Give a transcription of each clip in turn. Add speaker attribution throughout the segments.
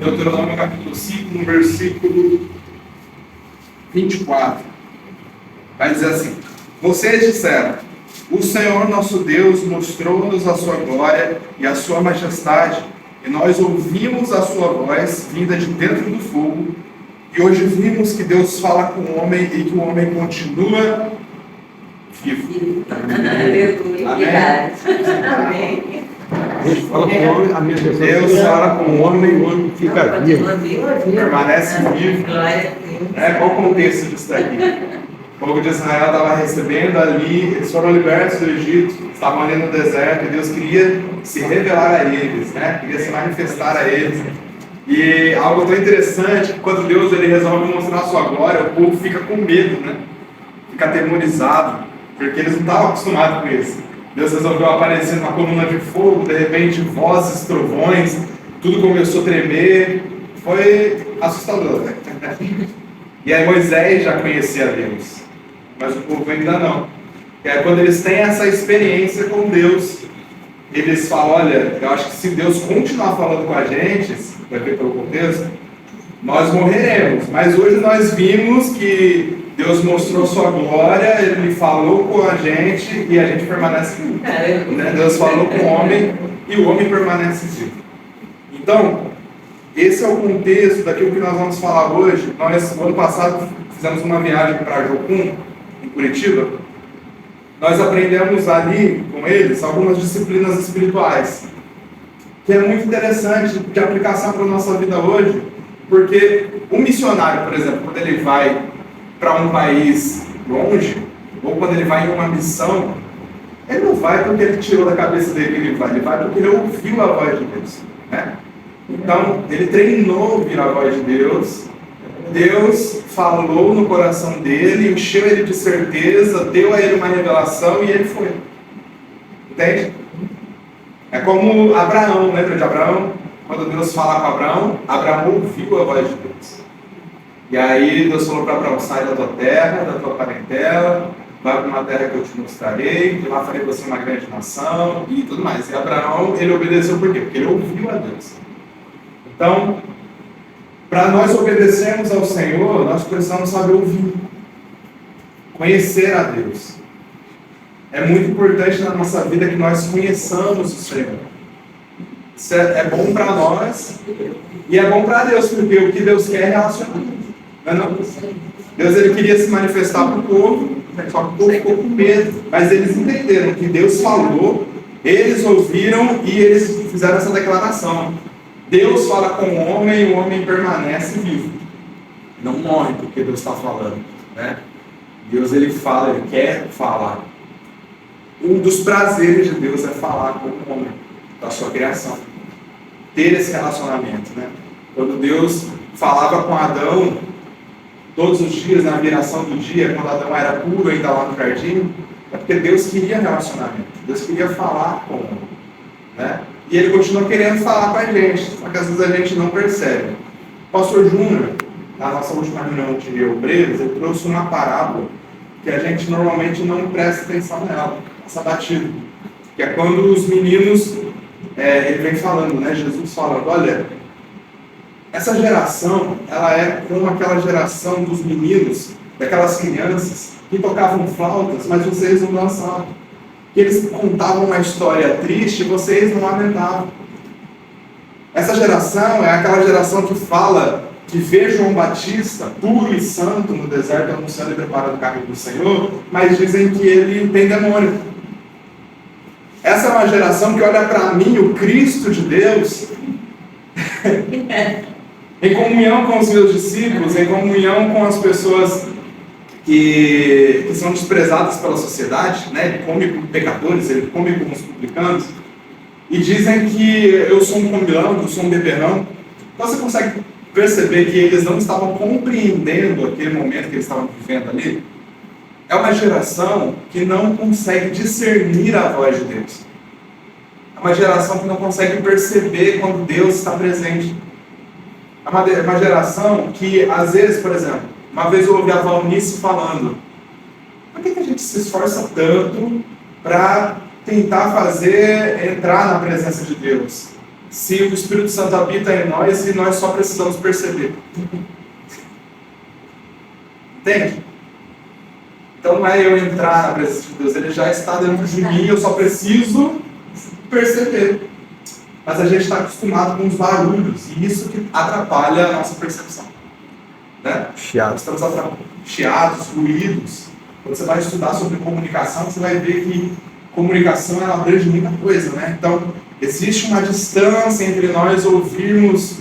Speaker 1: Deuteronômio capítulo 5, no versículo 24. Vai dizer assim: vocês disseram, o Senhor nosso Deus mostrou-nos a sua glória e a sua majestade, e nós ouvimos a sua voz vinda de dentro do fogo, e hoje vimos que Deus fala com o homem e que o homem continua vivo.
Speaker 2: Amém.
Speaker 3: Deus fala com o homem, a minha versão. Deus fala com o homem e o homem fica vivo.
Speaker 1: Permanece vivo. Qual o contexto disso daqui? O povo de Israel estava recebendo ali, eles foram libertos do Egito, estavam ali no deserto, e Deus queria se revelar a eles, né? Queria se manifestar a eles. E algo tão interessante, que quando Deus ele resolve mostrar a sua glória, o povo fica com medo, né? Fica atemorizado, porque eles não estavam acostumados com isso. Deus resolveu aparecer numa coluna de fogo, de repente vozes, trovões, tudo começou a tremer, foi assustador, né? E aí Moisés já conhecia Deus, mas o povo ainda não. E aí quando eles têm essa experiência com Deus, eles falam, olha, eu acho que se Deus continuar falando com a gente, vai ver pelo contexto, nós morreremos. Mas hoje nós vimos que Deus mostrou sua glória, Ele falou com a gente e a gente permanece vivo. Né? Deus falou com o homem e o homem permanece vivo. Então, esse é o contexto daquilo que nós vamos falar hoje. Nós, no ano passado, fizemos uma viagem para Jocum, em Curitiba. Nós aprendemos ali, com eles, algumas disciplinas espirituais, que é muito interessante de aplicação para a nossa vida hoje, porque um missionário, por exemplo, quando ele vai para um país longe, ou quando ele vai em uma missão, ele não vai porque ele tirou da cabeça dele que ele vai porque ele ouviu a voz de Deus, né? Então, ele treinou ouvir a voz de Deus, Deus falou no coração dele, encheu ele de certeza, deu a ele uma revelação e ele foi. Entende? É como Abraão, lembra de Abraão? Quando Deus fala com Abraão, Abraão ouviu a voz de Deus. E aí Deus falou para Abraão, sai da tua terra, da tua parentela, vai para uma terra que eu te mostrarei, de lá farei você uma grande nação e tudo mais. E Abraão, ele obedeceu por quê? Porque ele ouviu a Deus. Então, para nós obedecermos ao Senhor, nós precisamos saber ouvir, conhecer a Deus. É muito importante na nossa vida que nós conheçamos o Senhor. Isso é bom para nós e é bom para Deus, porque o que Deus quer é relacionamento. Não é não? Deus ele queria se manifestar para o povo, só que o povo ficou com medo. Mas eles entenderam que Deus falou, eles ouviram e eles fizeram essa declaração. Deus fala com o homem e o homem permanece vivo. Não morre porque Deus está falando, né? Deus ele fala, ele quer falar. Um dos prazeres de Deus é falar com o homem, da sua criação. Ter esse relacionamento, né? Quando Deus falava com Adão, todos os dias, na viração do dia, quando Adão era puro ainda lá no jardim, é porque Deus queria relacionamento. Deus queria falar com o homem, né? E ele continua querendo falar com a gente, só que às vezes a gente não percebe. O pastor Júnior, na nossa última reunião de obreiros, ele trouxe uma parábola que a gente normalmente não presta atenção nela, essa batida. Que é quando os meninos, ele vem falando, né? Jesus falando, olha, essa geração, ela é como aquela geração dos meninos, daquelas crianças que tocavam flautas, mas vocês não dançavam. Que eles contavam uma história triste e vocês não lamentavam. Essa geração é aquela geração que fala que vê João Batista, puro e santo, no deserto, anunciando e preparando o caminho do Senhor, mas dizem que ele tem demônio. Essa é uma geração que olha para mim, o Cristo de Deus, em comunhão com os meus discípulos, em comunhão com as pessoas que são desprezadas pela sociedade, né? Ele come com pecadores, ele come com os publicanos, e dizem que eu sou um comilão, eu sou um beberrão. Então você consegue perceber que eles não estavam compreendendo aquele momento que eles estavam vivendo ali? É uma geração que não consegue discernir a voz de Deus. É uma geração que não consegue perceber quando Deus está presente. É uma geração que, às vezes, por exemplo, uma vez eu ouvi a Valnice falando, por que a gente se esforça tanto para tentar entrar na presença de Deus? se o Espírito Santo habita em nós e nós só precisamos perceber? Entende? Então não é eu entrar na presença de Deus, Ele já está dentro de mim, eu só preciso perceber. Mas a gente está acostumado com os barulhos, e isso que atrapalha a nossa percepção. Né? Nós estamos chiados, ruídos. Quando você vai estudar sobre comunicação, você vai ver que comunicação ela abrange muita coisa, né? Então, existe uma distância entre nós ouvirmos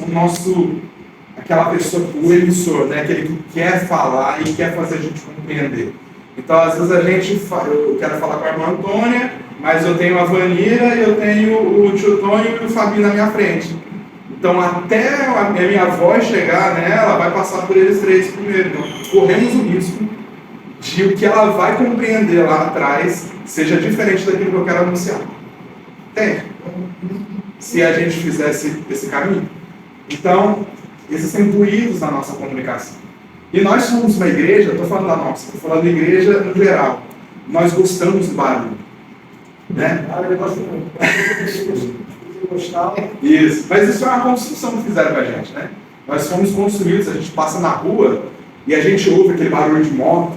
Speaker 1: aquela pessoa, o emissor, né? Aquele que quer falar e quer fazer a gente compreender. Então, às vezes eu quero falar com a irmã Antônia, mas eu tenho a Vanira, eu tenho o tio Tonho e o Fabinho na minha frente. Então, até a minha voz chegar nela, vai passar por eles três primeiro. Então, corremos o risco de o que ela vai compreender lá atrás seja diferente daquilo que eu quero anunciar. Entende? Se a gente fizesse esse caminho. Então, existem ruídos na nossa comunicação. E nós somos uma igreja, estou falando da nossa, estou falando da igreja no geral. Nós gostamos do barulho. Né? Isso, mas isso é uma construção que fizeram com a gente, né? Nós fomos construídos, a gente passa na rua e a gente ouve aquele barulho de moto,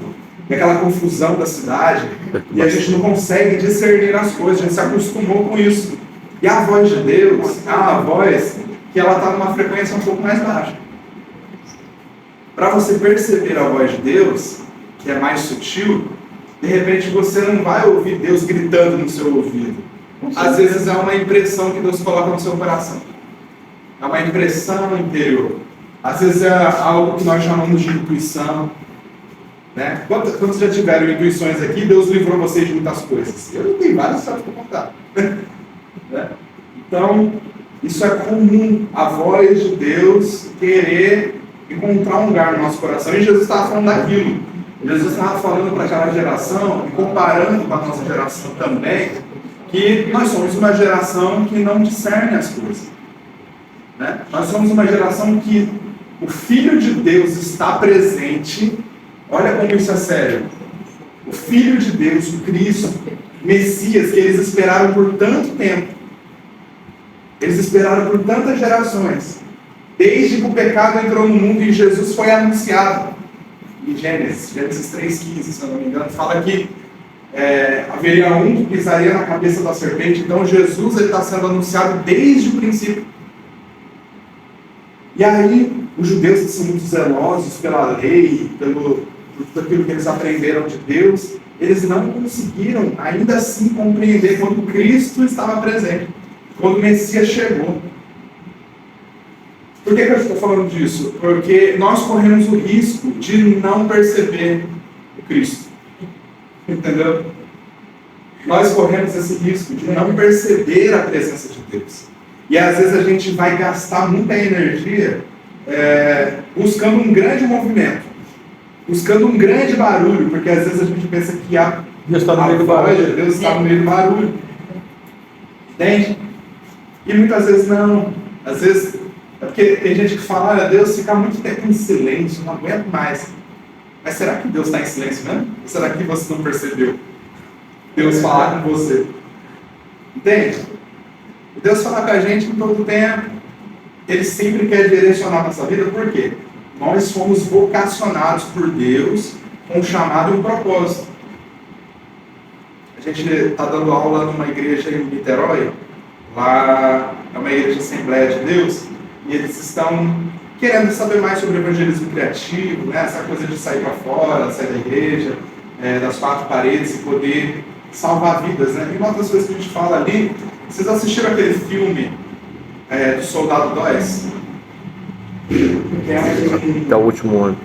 Speaker 1: e aquela confusão da cidade, e a gente não consegue discernir as coisas, a gente se acostumou com isso. E a voz de Deus é uma voz que ela está numa frequência um pouco mais baixa. Para você perceber a voz de Deus, que é mais sutil, de repente você não vai ouvir Deus gritando no seu ouvido. Às vezes é uma impressão que Deus coloca no seu coração. É uma impressão interior. Às vezes é algo que nós chamamos de intuição. Né? Quantos já tiveram intuições aqui, Deus livrou vocês de muitas coisas. Eu tenho várias histórias para contar. Né? Então, isso é comum. A voz de Deus querer encontrar um lugar no nosso coração. E Jesus estava falando daquilo. Jesus estava falando para aquela geração, e comparando com a nossa geração também, que nós somos uma geração que não discerne as coisas. Né? Nós somos uma geração que o Filho de Deus está presente. Olha como isso é sério. O Filho de Deus, o Cristo, Messias, que eles esperaram por tanto tempo. Eles esperaram por tantas gerações. Desde que o pecado entrou no mundo e Jesus foi anunciado. Em Gênesis 3,15, se eu não me engano, fala que haveria um que pisaria na cabeça da serpente. Então Jesus está sendo anunciado desde o princípio. E aí, os judeus que são muito zelosos pela lei, por aquilo que eles aprenderam de Deus, eles não conseguiram ainda assim compreender quando Cristo estava presente, quando o Messias chegou. Por que eu estou falando disso? Porque nós corremos o risco de não perceber o Cristo. Entendeu? Nós corremos esse risco de não perceber a presença de Deus. E às vezes a gente vai gastar muita energia buscando um grande movimento, buscando um grande barulho, porque às vezes a gente pensa que Deus está no meio do barulho. Deus está no meio do barulho. Entende? E muitas vezes não. Às vezes, é porque tem gente que fala, olha, Deus fica muito tempo em silêncio, não aguento mais. Mas será que Deus está em silêncio mesmo? Ou será que você não percebeu Deus falar com você? Entende? Deus fala com a gente em todo tempo. Ele sempre quer direcionar a nossa vida, por quê? Nós fomos vocacionados por Deus com um chamado e um propósito. A gente está dando aula numa igreja em Niterói, lá é uma igreja Assembleia de Deus, e eles estão querendo saber mais sobre evangelismo criativo, né? Essa coisa de sair para fora, sair da igreja, das quatro paredes e poder salvar vidas, né? E uma das coisas que a gente fala ali, vocês assistiram aquele filme do Soldado 2?
Speaker 3: Até o Último Homem.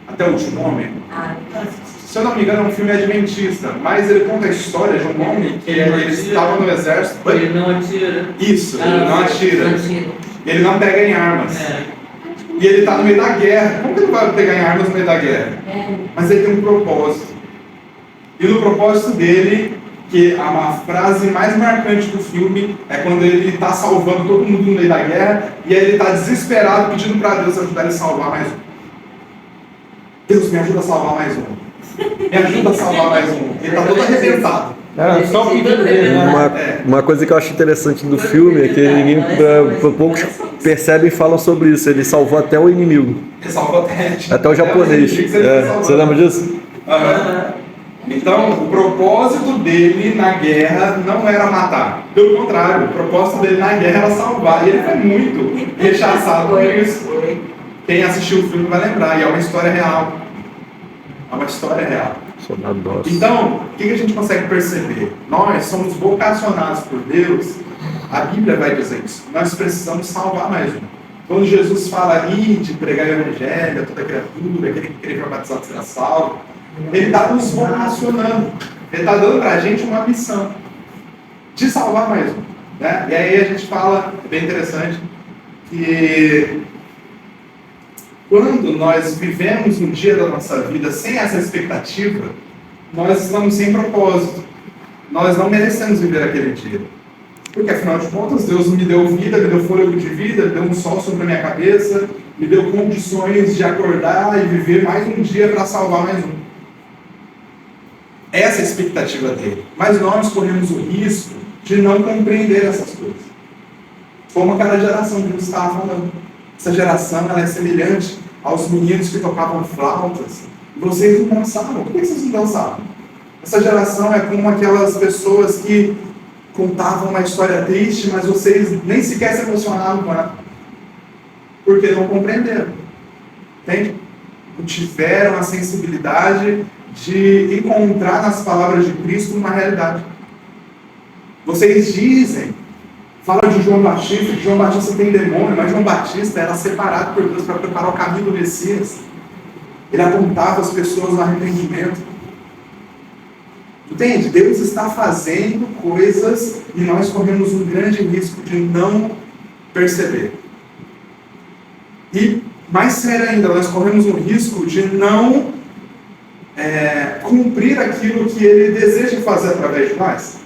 Speaker 1: Até o Último Homem? Se eu não me engano, é um filme adventista, mas ele conta a história de um homem que ele estava no exército.
Speaker 2: Ele não atira.
Speaker 1: Isso, ele não atira. Ele não pega em armas. E ele está no meio da guerra. Como que ele vai pegar em armas no meio da guerra? Mas ele tem um propósito. E no propósito dele, que a frase mais marcante do filme é quando ele está salvando todo mundo no meio da guerra e ele está desesperado pedindo para Deus ajudar ele a salvar mais um. Deus, me ajuda a salvar mais um. Me ajuda a salvar mais um. Ele está todo arrebentado.
Speaker 3: Era só o pedido dele, né?
Speaker 2: Uma coisa que eu acho interessante do filme é que ninguém, poucos percebem e falam sobre isso. Ele salvou até o inimigo.
Speaker 1: Ele salvou
Speaker 2: Até o japonês. Você lembra disso?
Speaker 1: Então, o propósito dele na guerra não era matar. Pelo contrário, o propósito dele na guerra era salvar. E ele foi muito rechaçado por isso. Quem assistiu o filme vai lembrar. E é uma história real. É uma história real. Então, o que a gente consegue perceber? Nós somos vocacionados por Deus. A Bíblia vai dizer isso. Nós precisamos salvar mais um. Quando Jesus fala ali de pregar o evangelho a toda criatura, aquele que crê vai batizado será salvo, ele está nos vocacionando. Ele está dando para a gente uma missão de salvar mais um. Né? E aí a gente fala, é bem interessante, que quando nós vivemos um dia da nossa vida sem essa expectativa, nós estamos sem propósito. Nós não merecemos viver aquele dia. Porque, afinal de contas, Deus me deu vida, me deu fôlego de vida, me deu um sol sobre a minha cabeça, me deu condições de acordar e viver mais um dia para salvar mais um. Essa é a expectativa dele. Mas nós corremos o risco de não compreender essas coisas. Como aquela geração que a gente estava falando. Essa geração ela é semelhante aos meninos que tocavam flautas. E vocês não dançavam. Por que vocês não dançavam? Essa geração é como aquelas pessoas que contavam uma história triste, mas vocês nem sequer se emocionavam com ela. Porque não compreenderam. Entende? Não tiveram a sensibilidade de encontrar nas palavras de Cristo uma realidade. Vocês dizem, falam de João Batista, que João Batista tem demônio, mas João Batista era separado por Deus para preparar o caminho do Messias. Ele apontava as pessoas no arrependimento. Entende? Deus está fazendo coisas e nós corremos um grande risco de não perceber. E, mais sério ainda, nós corremos um risco de não cumprir aquilo que Ele deseja fazer através de nós.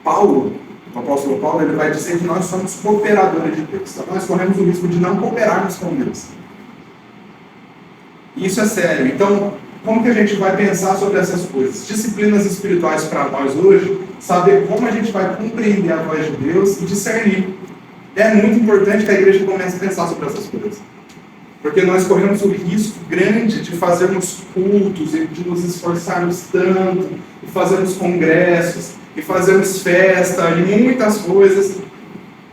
Speaker 1: Paulo, o apóstolo Paulo, ele vai dizer que nós somos cooperadores de Deus. Então, nós corremos o risco de não cooperarmos com Deus. Isso é sério. Então, como que a gente vai pensar sobre essas coisas? Disciplinas espirituais para nós hoje, saber como a gente vai compreender a voz de Deus e discernir. É muito importante que a igreja comece a pensar sobre essas coisas. Porque nós corremos o risco grande de fazermos cultos e de nos esforçarmos tanto, e fazermos congressos, e fazermos festa, e muitas coisas,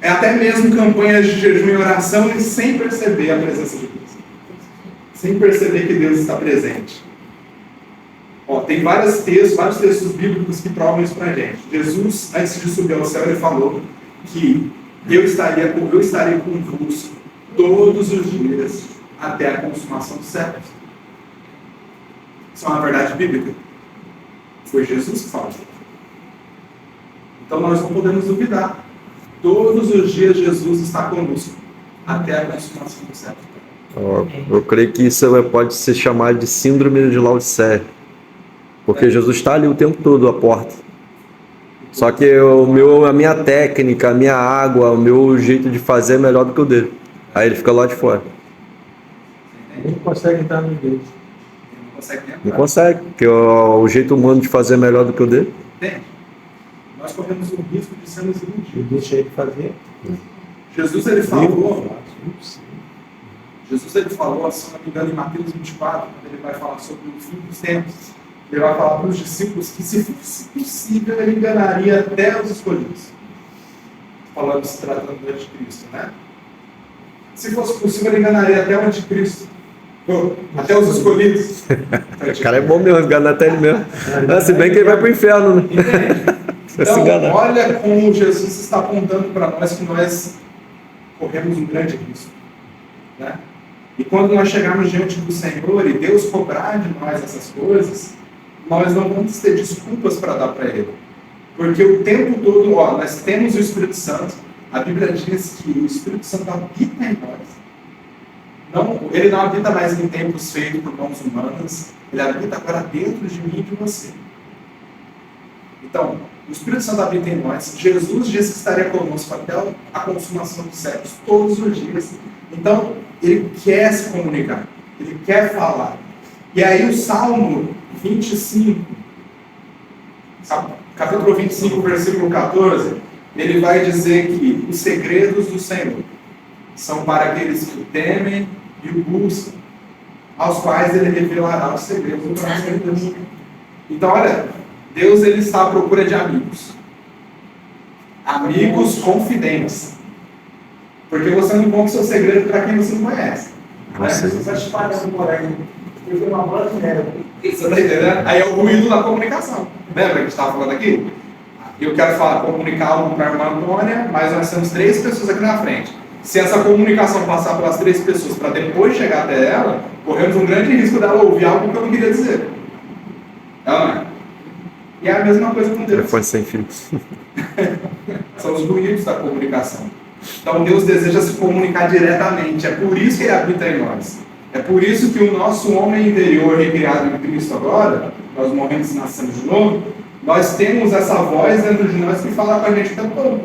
Speaker 1: até mesmo campanhas de jejum e oração, e sem perceber a presença de Deus. Sem perceber que Deus está presente. Tem vários textos bíblicos que provam isso para a gente. Jesus, antes de subir ao céu, ele falou que eu estarei convosco todos os dias até a consumação dos séculos. Isso é uma verdade bíblica. Foi Jesus que falou. Então nós não podemos duvidar. Todos os dias Jesus está conosco até a consumação dos séculos.
Speaker 2: Eu creio que isso pode ser chamado de síndrome de Laodiceia. Porque Jesus está ali o tempo todo à porta. Só que a minha técnica, a minha água, o meu jeito de fazer é melhor do que o dele. Aí ele fica lá de fora.
Speaker 3: Não consegue entrar no Deus.
Speaker 2: Não consegue, porque o jeito humano de fazer é melhor do que o dele.
Speaker 1: Entende? Nós corremos o risco de sermos iludidos.
Speaker 3: Deixa ele fazer.
Speaker 1: Jesus ele falou, se não me engano, em Mateus 24, quando ele vai falar sobre o fim dos tempos. Ele vai falar para os discípulos que, se fosse possível, ele enganaria até os escolhidos. Falando, se tratando do anticristo, né? Se fosse possível, ele enganaria até o anticristo. Até os escolhidos.
Speaker 2: O cara é bom mesmo, enganar até ele mesmo. Se bem que ele vai para o inferno, né?
Speaker 1: Então, olha como Jesus está apontando para nós que nós corremos um grande risco. Né? E quando nós chegarmos diante do Senhor e Deus cobrar de nós essas coisas, nós não vamos ter desculpas para dar para Ele. Porque o tempo todo, nós temos o Espírito Santo. A Bíblia diz que o Espírito Santo habita em nós. Ele não habita mais em templos feitos por mãos humanas. Ele habita agora dentro de mim e de você. Então, o Espírito Santo habita em nós. Jesus disse que estaria conosco até a consumação dos séculos, todos os dias. Então, Ele quer se comunicar. Ele quer falar. E aí o Salmo 25, capítulo 25, versículo 14, ele vai dizer que os segredos do Senhor são para aqueles que o temem e o buscam, aos quais ele revelará os segredos do coração de Deus. Então, olha, Deus ele está à procura de amigos. Amigos confidentes. Porque você não conta o seu segredo para quem você não conhece. Né? Você está espalhando por aí. Eu tenho uma boa ideia. Você está entendendo? Aí é o ruído da comunicação. Lembra que a gente estava falando aqui? Eu quero comunicar algo para a irmã Antônia, mas nós temos 3 pessoas aqui na frente. Se essa comunicação passar pelas 3 pessoas para depois chegar até ela, corremos um grande risco dela ouvir algo que eu não queria dizer. Ela não é? E é a mesma coisa com Deus.
Speaker 2: Telefone sem fio.
Speaker 1: São os ruídos da comunicação. Então Deus deseja se comunicar diretamente. É por isso que Ele habita em nós. É por isso que o nosso homem interior, recriado em Cristo agora, nós morremos e nascemos de novo, nós temos essa voz dentro de nós que fala com a gente o tempo todo.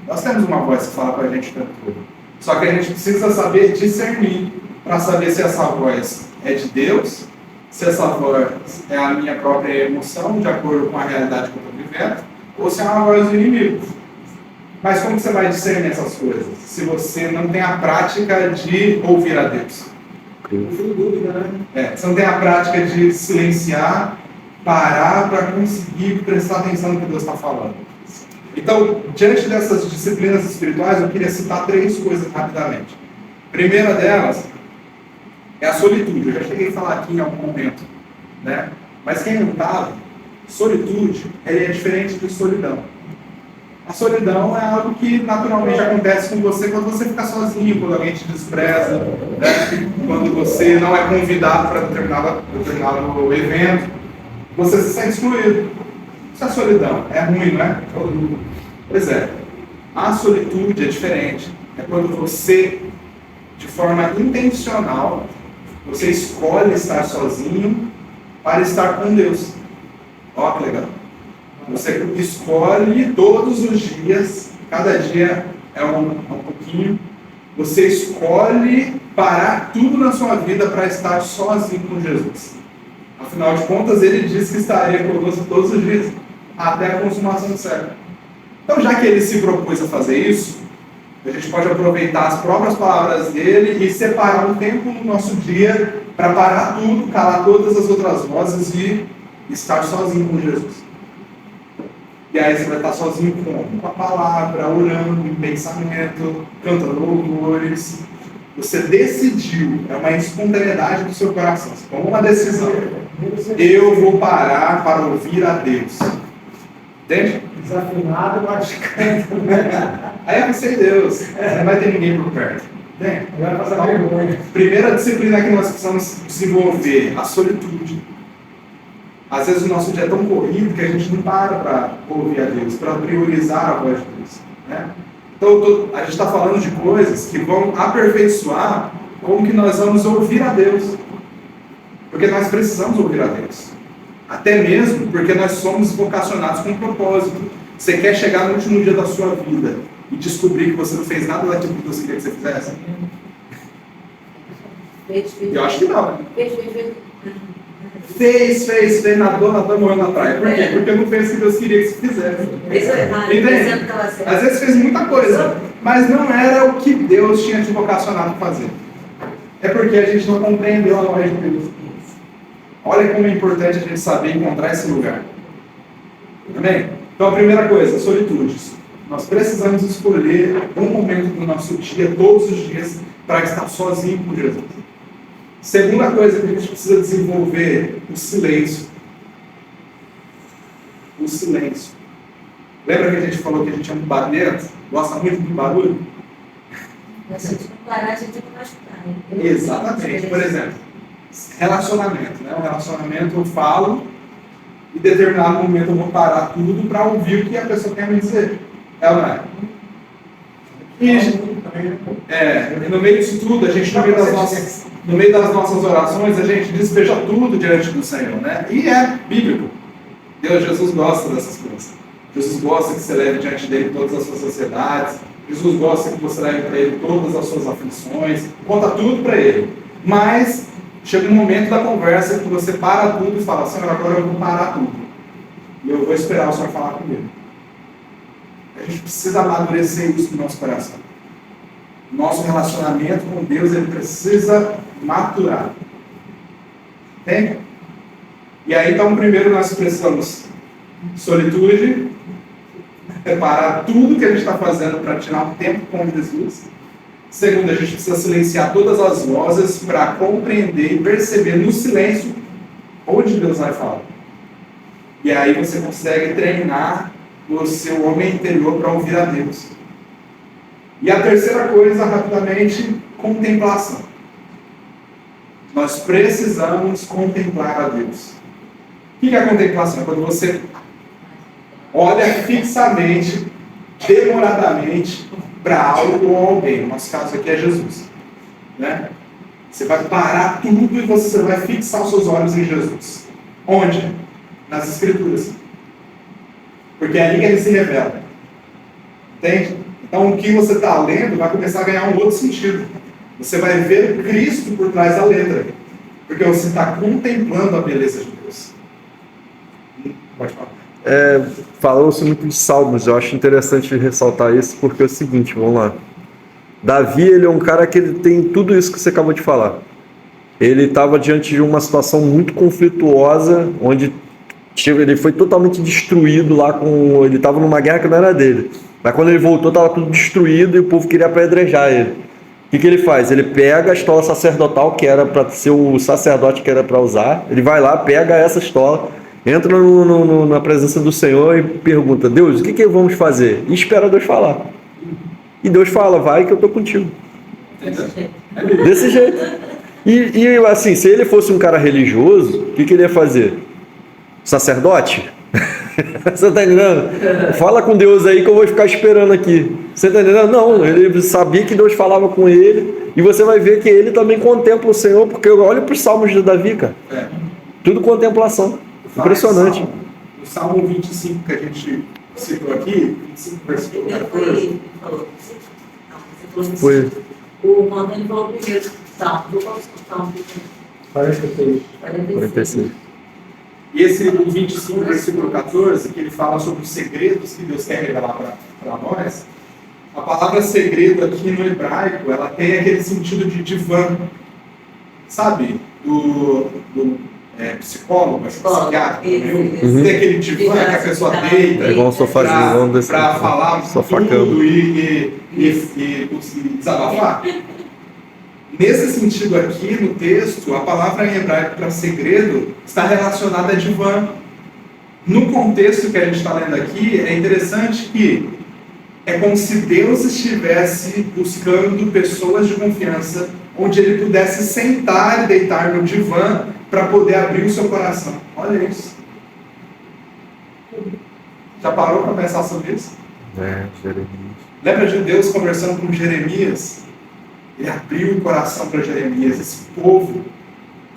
Speaker 1: Nós temos uma voz que fala com a gente o tempo todo. Só que a gente precisa saber discernir para saber se essa voz é de Deus, se essa voz é a minha própria emoção, de acordo com a realidade que eu estou vivendo, ou se é uma voz do inimigo. Mas como você vai discernir essas coisas? Se você não tem a prática de ouvir a Deus. Você não tem a prática de silenciar, parar para conseguir prestar atenção no que Deus está falando. Então, diante dessas disciplinas espirituais, eu queria citar 3 coisas rapidamente. A primeira delas é a solitude. Eu já cheguei a falar aqui em algum momento, né? Mas quem não estava, solitude é diferente de solidão. A solidão é algo que naturalmente acontece com você quando você fica sozinho, quando alguém te despreza, né? Quando você não é convidado para determinado evento, você se sente excluído. Isso é solidão. É ruim, não é? Pois é. A solitude é diferente. É quando você, de forma intencional, você escolhe estar sozinho para estar com Deus. Olha que legal. Você escolhe todos os dias, cada dia é um pouquinho, você escolhe parar tudo na sua vida para estar sozinho com Jesus. Afinal de contas, Ele disse que estaria conosco todos os dias, até a consumação do século. Então, já que Ele se propôs a fazer isso, a gente pode aproveitar as próprias palavras dele e separar um tempo no nosso dia para parar tudo, calar todas as outras vozes e estar sozinho com Jesus. E aí você vai estar sozinho com a palavra, orando, em pensamento, cantando louvores. Você decidiu, é uma espontaneidade do seu coração. Você tomou uma decisão. Eu vou parar para ouvir a Deus. Entende?
Speaker 4: Desafinado, mas canta.
Speaker 1: Aí é você e Deus. Você não vai ter ninguém por perto. Entende?
Speaker 4: Agora passa vergonha.
Speaker 1: Primeira disciplina que nós precisamos desenvolver, a solitude. Às vezes o nosso dia é tão corrido que a gente não para ouvir a Deus, para priorizar a voz de Deus. Né? Então a gente está falando de coisas que vão aperfeiçoar como que nós vamos ouvir a Deus. Porque nós precisamos ouvir a Deus. Até mesmo porque nós somos vocacionados com um propósito. Você quer chegar no último dia da sua vida e descobrir que você não fez nada daquilo que Deus queria que você fizesse? Eu acho que não. Fez, nadou, morreu na praia. Por quê? Porque não fez o que Deus queria que você fizesse. Entende? Às vezes fez muita coisa, mas não era o que Deus tinha te vocacionado para fazer. É porque a gente não compreendeu a voz de Deus. Olha como é importante a gente saber encontrar esse lugar. Amém? Então a primeira coisa, solitude. Nós precisamos escolher um momento do nosso dia, todos os dias, para estar sozinho com Jesus. Segunda coisa que a gente precisa desenvolver, o silêncio. O silêncio. Lembra que a gente falou que a gente é muito barulhento? Gosta muito de barulho?
Speaker 5: Se a gente não parar, a gente não machucar.
Speaker 1: Exatamente. Por exemplo, relacionamento. Né? Um relacionamento eu falo e em determinado momento eu vou parar tudo para ouvir o que a pessoa quer me dizer. É ou não é? E no meio disso tudo, a gente, no meio das nossas orações, a gente despeja tudo diante do Senhor, né? E é bíblico. Jesus gosta dessas coisas. Jesus gosta que você leve diante dele todas as suas ansiedades. Jesus gosta que você leve para ele todas as suas aflições. Conta tudo para ele. Mas chega um momento da conversa que você para tudo e fala, Senhor, agora eu vou parar tudo. E eu vou esperar o Senhor falar comigo. A gente precisa amadurecer isso no nosso coração. Nosso relacionamento com Deus, ele precisa maturar. Entende? E aí, então, primeiro nós precisamos solitude, preparar tudo que a gente está fazendo para tirar um tempo com Jesus. Segundo, a gente precisa silenciar todas as vozes para compreender e perceber no silêncio onde Deus vai falar. E aí você consegue treinar o seu homem interior para ouvir a Deus. E a terceira coisa, rapidamente, contemplação. Nós precisamos contemplar a Deus. O que é a contemplação? É quando você olha fixamente, demoradamente, para algo ou alguém. No nosso caso aqui é Jesus. Né? Você vai parar tudo e você vai fixar os seus olhos em Jesus. Onde? Nas Escrituras. Porque é ali que ele se revela. Entende? Então o que você está lendo vai começar a ganhar um outro sentido. Você vai ver Cristo por trás da letra. Porque você está contemplando a beleza de Deus. Pode falar.
Speaker 2: Falou-se muito de Salmos, eu acho interessante ressaltar isso, porque é o seguinte, vamos lá. Davi, ele é um cara que ele tem tudo isso que você acabou de falar. Ele estava diante de uma situação muito conflituosa, onde ele foi totalmente destruído lá, ele estava numa guerra que não era dele. Mas quando ele voltou, estava tudo destruído e o povo queria apedrejar ele. O que ele faz? Ele pega a estola sacerdotal, que era para ser o sacerdote que era para usar, ele vai lá, pega essa estola, entra na presença do Senhor e pergunta, Deus, o que vamos fazer? E espera Deus falar. E Deus fala, vai que eu estou contigo. Desse jeito. E assim, se ele fosse um cara religioso, o que ele ia fazer? Sacerdote? Você está entendendo? Fala com Deus aí que eu vou ficar esperando aqui. Você está entendendo? Não, ele sabia que Deus falava com ele, e você vai ver que ele também contempla o Senhor, porque olha para os salmos de Davi, cara. Tudo contemplação. Impressionante.
Speaker 1: O Salmo 25 que a gente citou aqui, 25 versículo 14.
Speaker 2: Foi.
Speaker 5: O Antônio falou primeiro. Salmo. Salmo.
Speaker 2: 46.
Speaker 1: E esse 25 versículo 14, que ele fala sobre os segredos que Deus quer revelar para nós, a palavra segredo aqui no hebraico, ela tem aquele sentido de divã. Sabe? Do psicólogo, psiquiatra, tem aquele divã que a pessoa deita
Speaker 2: igual um sofazinho
Speaker 1: para falar tudo e desabafar. Nesse sentido aqui, no texto, a palavra em hebraico para segredo está relacionada a divã. No contexto que a gente está lendo aqui, é interessante que é como se Deus estivesse buscando pessoas de confiança, onde ele pudesse sentar e deitar no divã para poder abrir o seu coração. Olha isso. Já parou para pensar sobre isso?
Speaker 2: Jeremias.
Speaker 1: Lembra de Deus conversando com Jeremias? Ele abriu o coração para Jeremias. Esse povo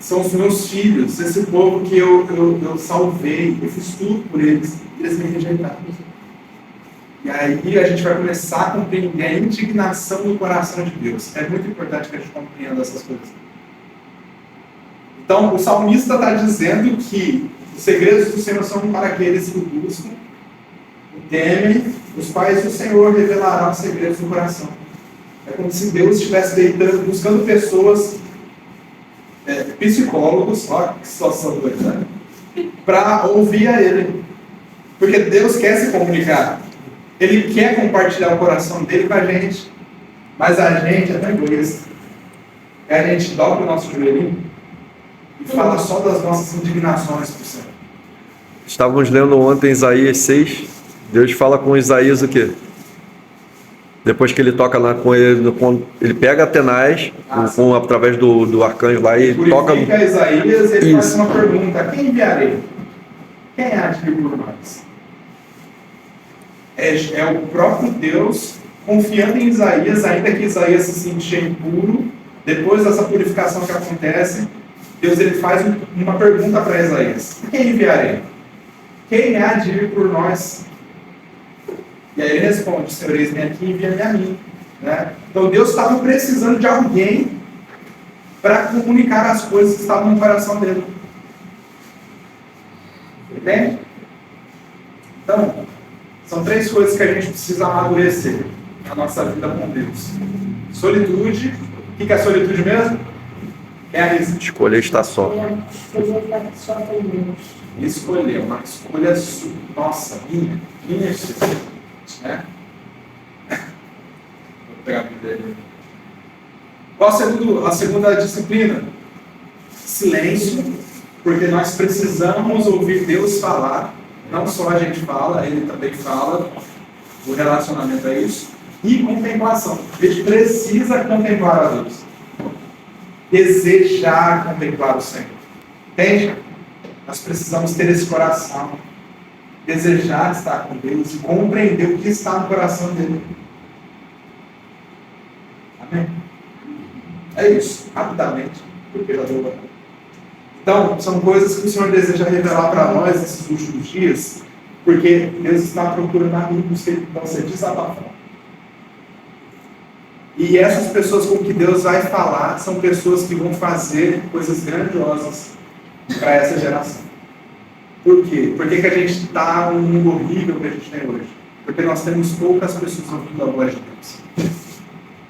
Speaker 1: são os meus filhos, esse povo que eu salvei, eu fiz tudo por eles, eles me rejeitaram. E aí a gente vai começar a compreender a indignação do coração de Deus. É muito importante que a gente compreenda essas coisas. Então, o salmista está dizendo que os segredos do Senhor são para aqueles que o buscam, o temem, os quais o Senhor revelará os segredos do coração. É como se Deus estivesse deitando, buscando pessoas, psicólogos, ó, que situação doida, né? Para ouvir a Ele. Porque Deus quer se comunicar. Ele quer compartilhar o coração dele com a gente. Mas a gente é tão egoísta. E a gente dobra o nosso joelhinho e fala só das nossas indignações para o Senhor.
Speaker 2: Estávamos lendo ontem Isaías 6. Deus fala com Isaías o quê? Depois que ele toca lá com ele, ele pega Atenaz, através do arcanjo lá, e toca.
Speaker 1: Isaías, ele faz uma pergunta: quem enviarei? Quem há de vir por nós? É o próprio Deus confiando em Isaías, ainda que Isaías se sentia impuro. Depois dessa purificação que acontece, Deus ele faz uma pergunta para Isaías: quem enviarei? Quem há de vir por nós? E aí ele responde: Senhor, eis-me aqui, envia-me a mim. Né? Então Deus estava precisando de alguém para comunicar as coisas que estavam no coração dele. Entende? Então, são 3 coisas que a gente precisa amadurecer na nossa vida com Deus. Solitude. O que é solitude mesmo? É a
Speaker 2: Escolha estar só.
Speaker 4: Só com Deus.
Speaker 1: escolher, uma escolha nossa, minha escolha. Né? Vou pegar a Bíblia ali. Qual a segunda disciplina? Silêncio, porque nós precisamos ouvir Deus falar. Não só a gente fala, Ele também fala. O relacionamento é isso. E contemplação. A gente precisa contemplar a Deus. Desejar contemplar o Senhor. Entende? Nós precisamos ter esse coração. Desejar estar com Deus e compreender o que está no coração dele. Amém? É isso, rapidamente, porque já deu. Então, são coisas que o Senhor deseja revelar para nós nesses últimos dias, porque Deus está procurando amigos que vão ser desabafados. E essas pessoas com que Deus vai falar são pessoas que vão fazer coisas grandiosas para essa geração. Por quê? Por que a gente está num mundo horrível que a gente tem hoje? Porque nós temos poucas pessoas ouvindo a voz de Deus.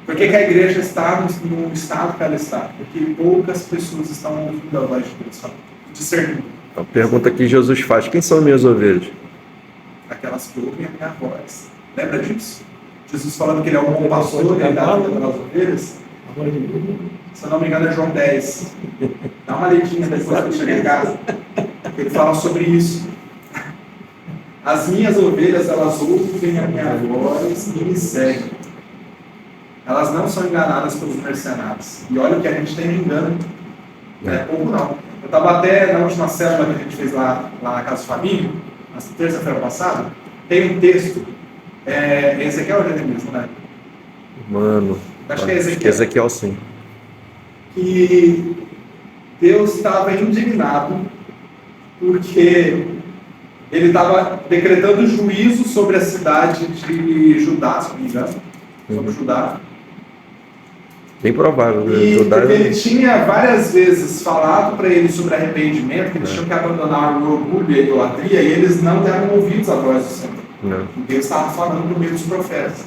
Speaker 1: Por que a igreja está no estado que ela está? Porque poucas pessoas estão ouvindo a voz de Deus. Discernindo.
Speaker 2: A pergunta que Jesus faz: quem são minhas ovelhas?
Speaker 1: Aquelas que ouvem a minha voz. Lembra disso? Jesus falando que ele é o bom pastor, ele dá a vida pelas ovelhas. Se eu não me engano é João 10. Dá uma leitinha depois que chegar em casa. Ele fala sobre isso. As minhas ovelhas, elas ouvem a minha voz e me seguem. Elas não são enganadas pelos mercenários. E olha o que a gente tem de engano. Não é pouco não. Eu estava até na última célula que a gente fez lá na Casa do Fabinho, na terça-feira passada, tem um texto. Ezequiel ou Jeremias, não é?
Speaker 2: Mano,
Speaker 1: Acho que é Ezequiel.
Speaker 2: Ezequiel sim.
Speaker 1: Que Deus estava indignado porque ele estava decretando juízo sobre a cidade de Judá, se não me engano, sobre Judá.
Speaker 2: Bem provável.
Speaker 1: E
Speaker 2: Judá
Speaker 1: porque ele tinha várias vezes falado para eles sobre arrependimento, que eles tinham que abandonar o orgulho e a idolatria, e eles não deram ouvidos à voz do Senhor.
Speaker 2: Não.
Speaker 1: Deus estava falando por meio dos profetas.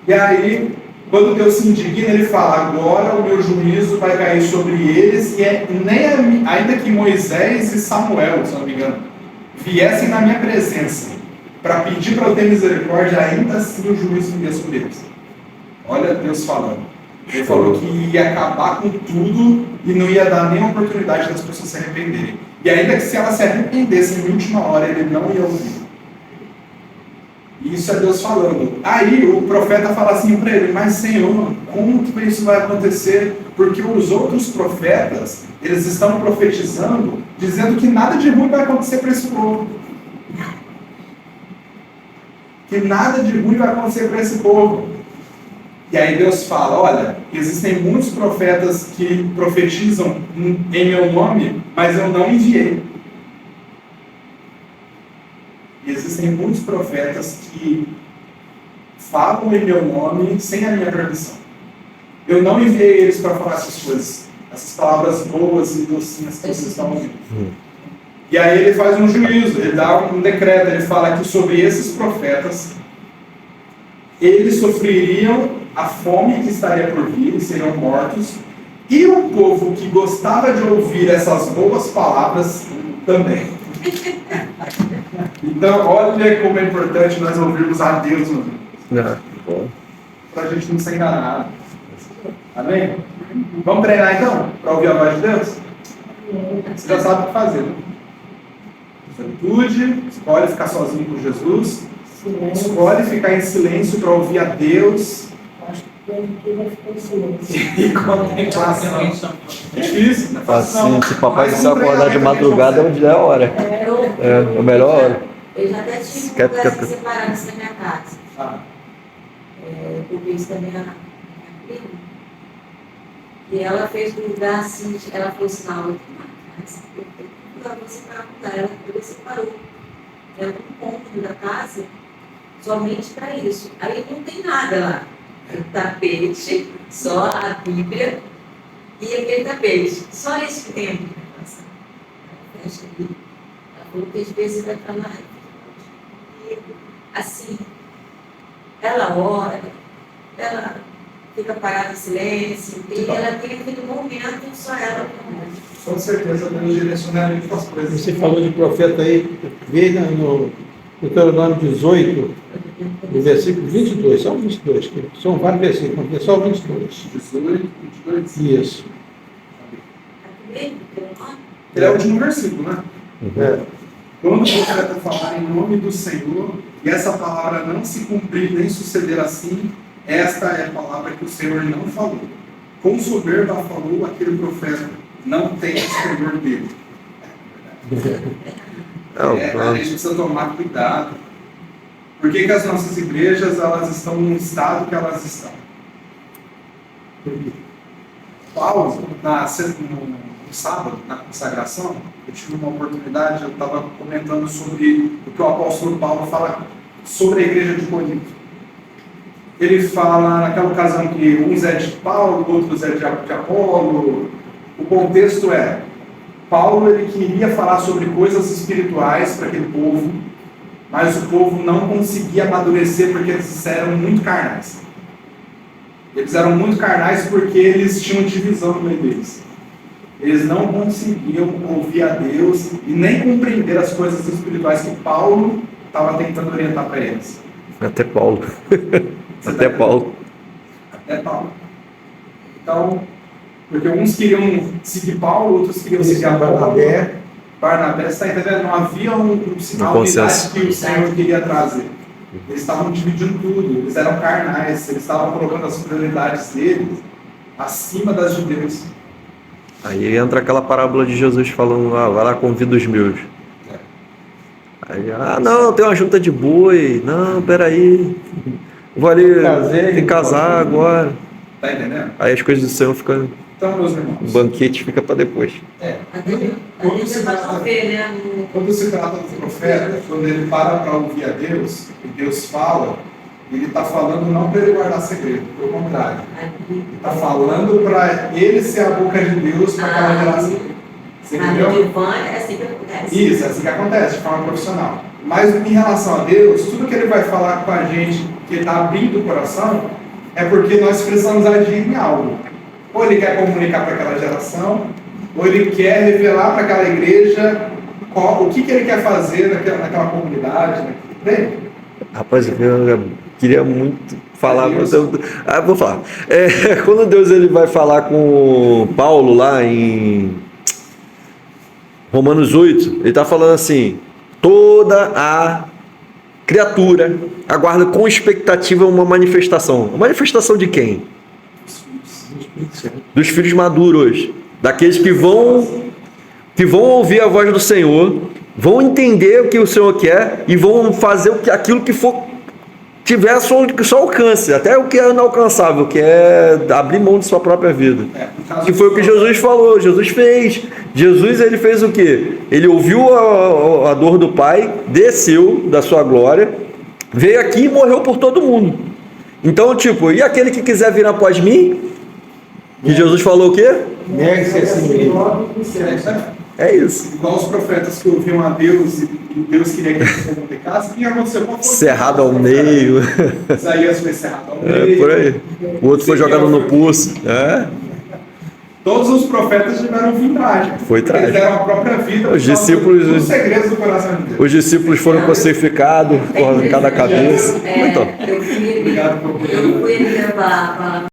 Speaker 1: E aí, quando Deus se indigna, ele fala: agora o meu juízo vai cair sobre eles, e ainda que Moisés e Samuel, se não me engano, viessem na minha presença para pedir para eu ter misericórdia, ainda assim o juízo iria sobre eles. Olha Deus falando. Ele falou que ia acabar com tudo e não ia dar nem oportunidade das pessoas se arrependerem. E ainda que se elas se arrependessem em última hora, ele não ia ouvir. Isso é Deus falando. Aí o profeta fala assim para ele: mas Senhor, como que isso vai acontecer? Porque os outros profetas, eles estão profetizando, dizendo que nada de ruim vai acontecer para esse povo. Que nada de ruim vai acontecer para esse povo. E aí Deus fala: olha, existem muitos profetas que profetizam em meu nome, mas eu não enviei. E existem muitos profetas que falam em meu nome sem a minha permissão. Eu não enviei eles para falar essas coisas, essas palavras boas e docinhas que vocês estão ouvindo. E aí ele faz um juízo, ele dá um decreto, ele fala que sobre esses profetas, eles sofreriam a fome que estaria por vir e seriam mortos, e o povo que gostava de ouvir essas boas palavras também. Então, olha como é importante nós ouvirmos a Deus, para a gente não ser enganado. Amém? Vamos treinar então? Para ouvir a voz de Deus? Você já sabe o que fazer, né? Solitude, escolhe ficar sozinho com Jesus, escolhe ficar em silêncio para ouvir a Deus.
Speaker 4: Acho que tudo vai ficar em silêncio.
Speaker 1: E contemplação. É difícil, não é fácil não.
Speaker 2: Assim, se papai quiser acordar de madrugada, onde é a hora. É a melhor hora.
Speaker 5: Eu já até tive um lugar assim separado na minha casa. Porque isso também era minha prima. E ela fez um lugar assim, ela falou assim: não, eu tenho uma casa, eu tenho um lugar para separar um lugar. Ela separou. Era um cômodo da casa somente para isso. Aí não tem nada lá. O tapete, só a Bíblia e aquele tapete. Só isso que tem aqui na casa. Fecha ali. Ela falou que às vezes vai para lá. E, assim, ela ora, ela fica parada em silêncio, e ela tem aquele momento só ela com Deus.
Speaker 1: Com certeza, Deus direciona a gente para as coisas.
Speaker 3: Você falou de profeta aí, veja no Deuteronômio 18, no versículo 22, só o 22, que são vários versículos, mas é só o 22.
Speaker 1: 18, 22.
Speaker 3: Isso.
Speaker 5: Aqui mesmo, pelo nome,
Speaker 1: Ele é o último versículo, né?
Speaker 3: É.
Speaker 1: Quando o profeta falar em nome do Senhor, e essa palavra não se cumprir nem suceder assim, esta é a palavra que o Senhor não falou. Com soberba falou aquele profeta, não tem temor dele. A gente precisa tomar cuidado. Por que as nossas igrejas elas estão no estado que elas estão? Paulo, no sábado, na consagração, eu tive uma oportunidade, eu estava comentando sobre o que o apóstolo Paulo fala sobre a igreja de Corinto. Ele fala, naquela ocasião, que uns é de Paulo, outros é de Apolo. O contexto é, Paulo ele queria falar sobre coisas espirituais para aquele povo, mas o povo não conseguia amadurecer porque eles eram muito carnais. Eles eram muito carnais porque eles tinham divisão no meio deles. Eles não conseguiam ouvir a Deus e nem compreender as coisas espirituais que Paulo estava tentando orientar para eles.
Speaker 2: Até Paulo. Até Paulo.
Speaker 1: Até Paulo. Então, porque uns queriam seguir Paulo, outros queriam seguir Barnabé. Barnabé, você está entendendo? Não havia uma unidade que o Senhor queria trazer. Eles estavam dividindo tudo, eles eram carnais, eles estavam colocando as prioridades deles acima das de Deus.
Speaker 2: Aí entra aquela parábola de Jesus falando, vai lá, convida os meus. Aí, não, tem uma junta de boi, não, peraí, vou ali, tem que casar agora.
Speaker 1: Tá entendendo?
Speaker 2: Aí as coisas do Senhor ficam,
Speaker 1: Então, meus irmãos,
Speaker 2: o banquete fica para depois.
Speaker 1: Quando se trata do profeta, quando ele para ouvir a Deus, e Deus fala, ele está falando não para ele guardar segredo, pelo contrário. Ele está falando para ele ser a boca de Deus para aquela geração. Você entendeu?
Speaker 5: é assim que acontece.
Speaker 1: Isso, é assim que acontece, de forma profissional. Mas em relação a Deus, tudo que ele vai falar com a gente, que ele está abrindo o coração, é porque nós precisamos agir em algo. Ou ele quer comunicar para aquela geração, ou ele quer revelar para aquela igreja o que ele quer fazer naquela comunidade. Bem,
Speaker 2: Rapaz, eu queria muito falar, mas vou falar. Quando Deus ele vai falar com Paulo lá em Romanos 8, ele está falando assim, toda a criatura aguarda com expectativa uma manifestação. Uma manifestação de quem? Dos filhos maduros, daqueles que vão ouvir a voz do Senhor, vão entender o que o Senhor quer e vão fazer aquilo que for tiver só alcance, até o que é inalcançável, que é abrir mão de sua própria vida. Que foi o que Jesus falou, Jesus fez. Jesus ele fez o quê? Ele ouviu a dor do Pai, desceu da sua glória, veio aqui e morreu por todo mundo. Então, e aquele que quiser vir após mim, que Jesus falou o quê?
Speaker 3: Negue-se a si mesmo.
Speaker 2: É isso.
Speaker 1: Igual os profetas que ouviam a Deus e Deus queria que eles se comunicassem, o que aconteceu?
Speaker 2: Cerrado ao meio.
Speaker 1: Isaías foi cerrado ao meio.
Speaker 2: Por aí. O outro foi jogado no pulso.
Speaker 1: Todos os profetas tiveram fim trágico.
Speaker 2: Foi trágico.
Speaker 1: Eles deram a própria vida.
Speaker 2: Os discípulos,
Speaker 1: os segredos do coração de Deus.
Speaker 2: Os discípulos foram crucificados, cortaram cada cabeça. Então.
Speaker 5: Eu fui levar